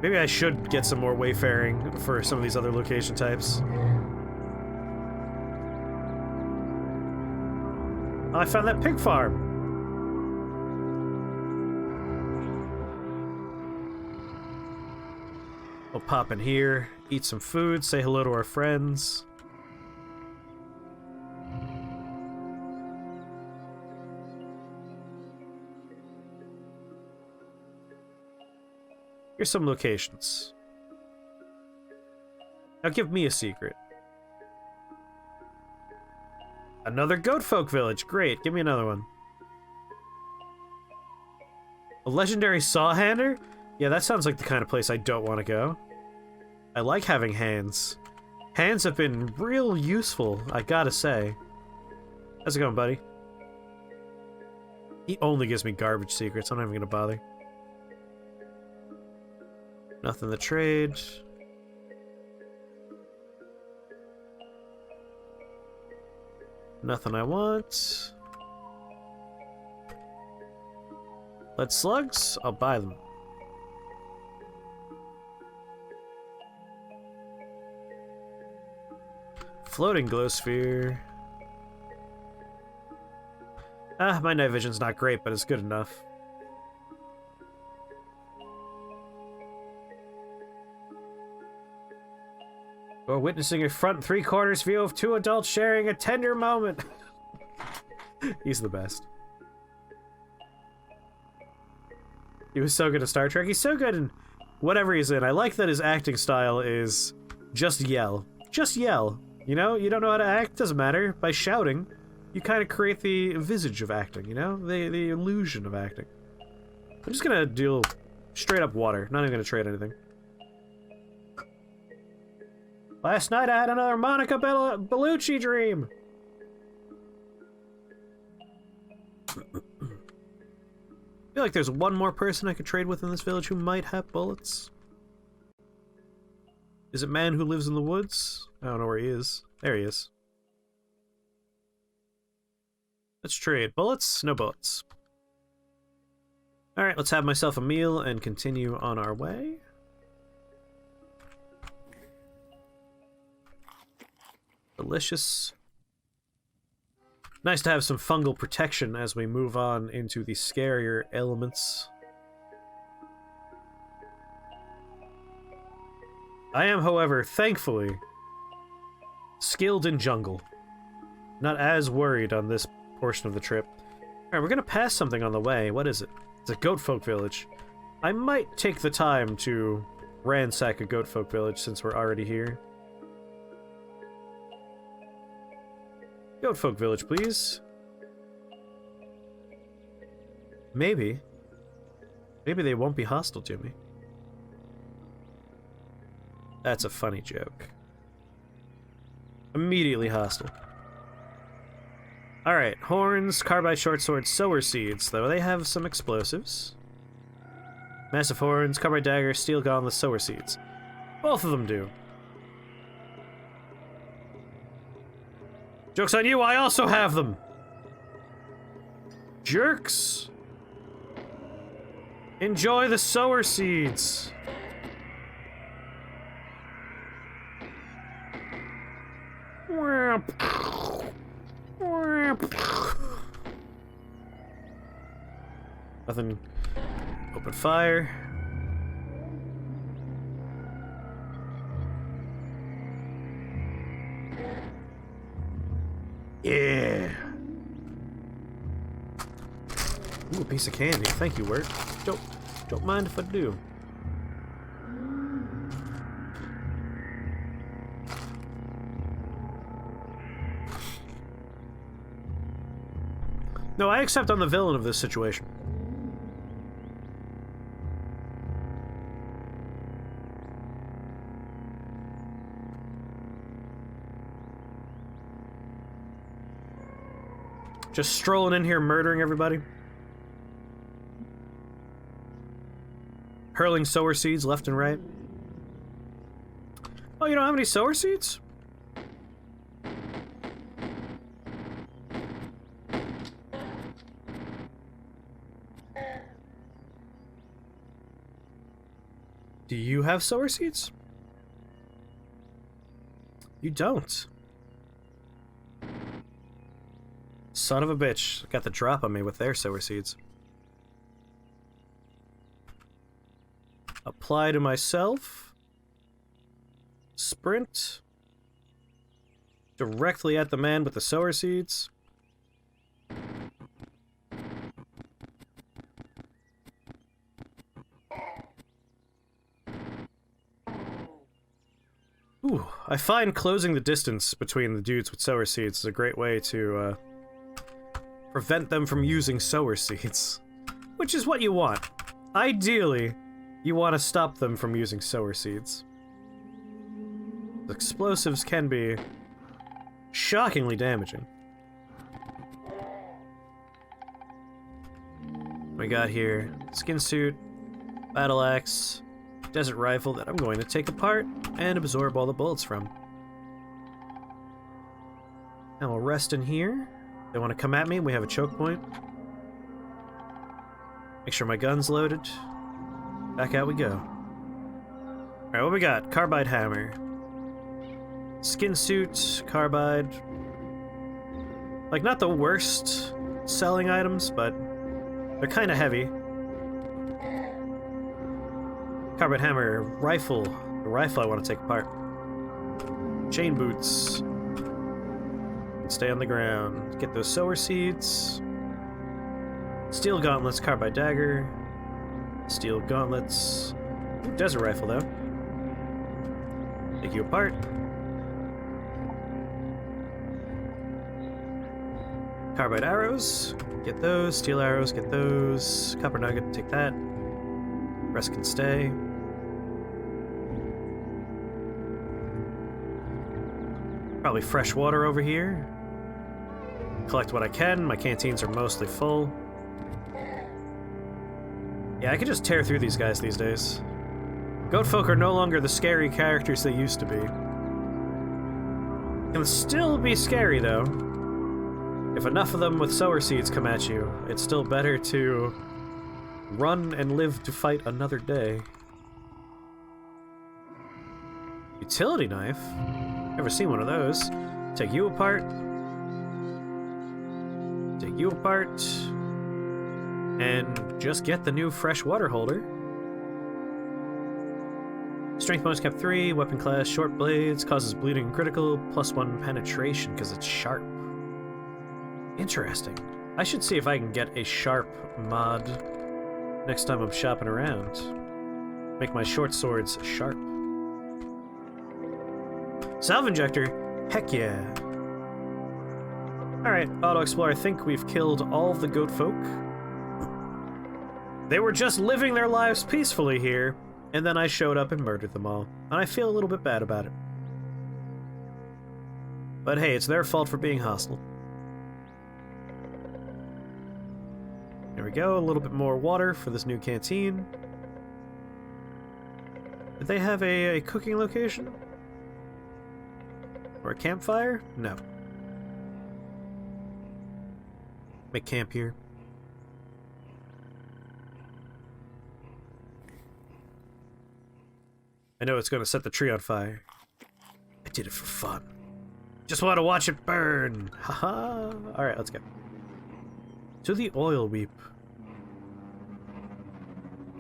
Speaker 1: Maybe I should get some more wayfaring for some of these other location types. Oh, I found that pig farm! We'll pop in here, eat some food, say hello to our friends. Here's some locations. Now give me a secret. Another goat folk village. Great, give me another one. A legendary sawhander? Yeah, that sounds like the kind of place I don't want to go. I like having hands. Hands have been real useful, I gotta say. How's it going, buddy? He only gives me garbage secrets. I'm not even gonna bother. Nothing to trade. Nothing I want. Lead slugs? I'll buy them. Floating glow sphere. Ah, my night vision's not great, but it's good enough. We're witnessing a front three-quarters view of two adults sharing a tender moment. He's the best. He was so good at Star Trek. He's so good in whatever he's in. I like that his acting style is just yell. Just yell. You know, you don't know how to act, doesn't matter. By shouting, you kind of create the visage of acting, you know? The illusion of acting. I'm just gonna deal straight up water. Not even gonna trade anything. Last night I had another Monica Bellucci dream. I feel like there's one more person I could trade with in this village who might have bullets. Is it man who lives in the woods? I don't know where he is. There he is. Let's trade. Bullets? No bullets. Alright, let's have myself a meal and continue on our way. Delicious. Nice to have some fungal protection as we move on into the scarier elements. I am, however, thankfully, skilled in jungle. Not as worried on this portion of the trip. Alright, we're gonna pass something on the way. What is it? It's a goat folk village. I might take the time to ransack a goat folk village since we're already here. Goat folk village, please. Maybe. Maybe they won't be hostile to me. That's a funny joke. Immediately hostile. Alright, horns, carbide short sword, sower seeds, though they have some explosives. Massive horns, carbide dagger, steel gauntlet, sower seeds. Both of them do. Joke's on you, I also have them! Jerks! Enjoy the sower seeds! Nothing. Open fire. Yeah. Ooh, a piece of candy. Thank you, Wirt. Don't mind if I do. No, I accept I'm the villain of this situation. Just strolling in here murdering everybody. Hurling sower seeds left and right. Oh, you don't have any sower seeds? Do you have sower seeds? You don't. Son of a bitch. Got the drop on me with their sower seeds. Apply to myself. Sprint. Directly at the man with the sower seeds. Ooh, I find closing the distance between the dudes with sower seeds is a great way to, prevent them from using sower seeds. Which is what you want. Ideally, you want to stop them from using sower seeds. Explosives can be shockingly damaging. We got here skin suit, battle axe, desert rifle that I'm going to take apart and absorb all the bullets from. Now we'll rest in here. They want to come at me, we have a choke point. Make sure my gun's loaded. Back out we go. Alright, what we got? Carbide hammer. Skin suit, carbide. Like, not the worst selling items, but they're kind of heavy. Carbide hammer, rifle. The rifle I want to take apart. Chain boots. Stay on the ground. Get those sower seeds. Steel gauntlets, carbide dagger. Steel gauntlets. Ooh, desert rifle, though. Take you apart. Carbide arrows. Get those. Steel arrows, get those. Copper nugget, take that. Rest can stay. Probably fresh water over here. Collect what I can. My canteens are mostly full. Yeah, I could just tear through these guys these days. Goat folk are no longer the scary characters they used to be. Can still be scary, though. If enough of them with sower seeds come at you, it's still better to run and live to fight another day. Utility knife? Never seen one of those. Take you apart. Take you apart. And just get the new fresh water holder. Strength bonus cap 3, weapon class, short blades, causes bleeding and critical, +1 penetration because it's sharp. Interesting. I should see if I can get a sharp mod next time I'm shopping around. Make my short swords sharp. Salve injector? Heck yeah. Alright, Auto Explorer, I think we've killed all the goat folk. They were just living their lives peacefully here, and then I showed up and murdered them all. And I feel a little bit bad about it. But hey, it's their fault for being hostile. There we go, a little bit more water for this new canteen. Did they have a cooking location? Or a campfire? No. Make camp here. I know it's gonna set the tree on fire. I did it for fun. Just want to watch it burn! Haha! Alright, let's go. To the oil weep.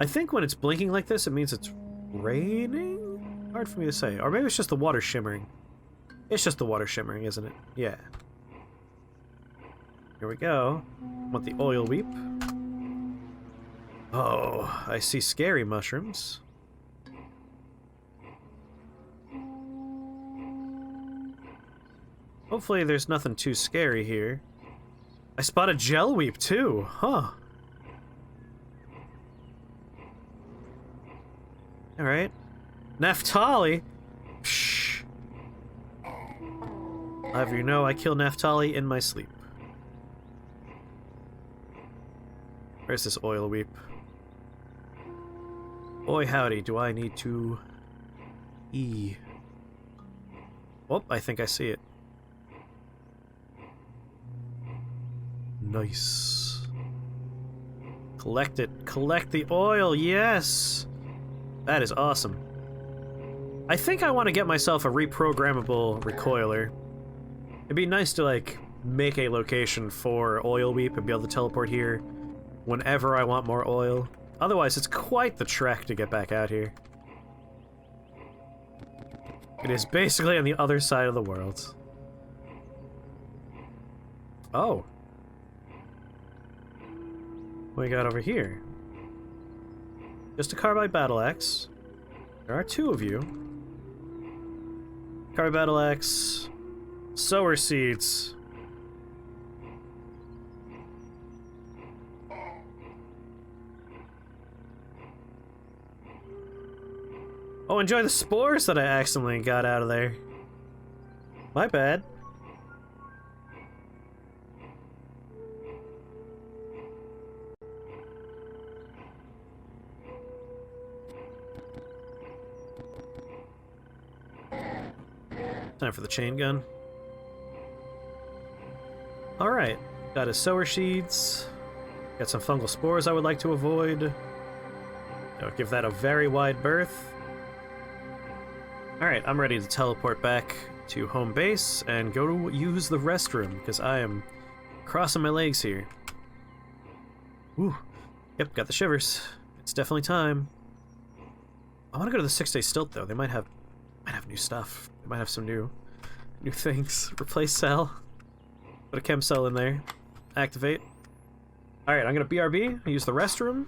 Speaker 1: I think when it's blinking like this, it means it's raining? Hard for me to say. Or maybe it's just the water shimmering. It's just the water shimmering, isn't it? Yeah. Here we go. Want the oil weep. Oh, I see scary mushrooms. Hopefully there's nothing too scary here. I spot a gel weep too, huh? Alright. Naphtali? Shh. I'll have you know I kill Naphtali in my sleep. Where's this oil weep? Boy howdy, do I need to... Oh, I think I see it. Nice. Collect it. Collect the oil, yes! That is awesome. I think I want to get myself a reprogrammable recoiler. It'd be nice to, like, make a location for oil weep and be able to teleport here whenever I want more oil. Otherwise, it's quite the trek to get back out here. It is basically on the other side of the world. Oh. What we got over here? Just a carbide battle axe. There are two of you. Carbide battle axe. Sower seeds. Oh, enjoy the spores that I accidentally got out of there. My bad. Time for the chain gun. Alright, got his sower seeds. Got some fungal spores I would like to avoid. I'll give that a very wide berth. Alright, I'm ready to teleport back to home base and go to use the restroom, because I am crossing my legs here. Ooh. Yep, got the shivers. It's definitely time. I want to go to the 6-day stilt, though. They might have new stuff. They might have some new things. Replace cell. Put a chem cell in there. Activate. Alright, I'm gonna BRB, use the restroom.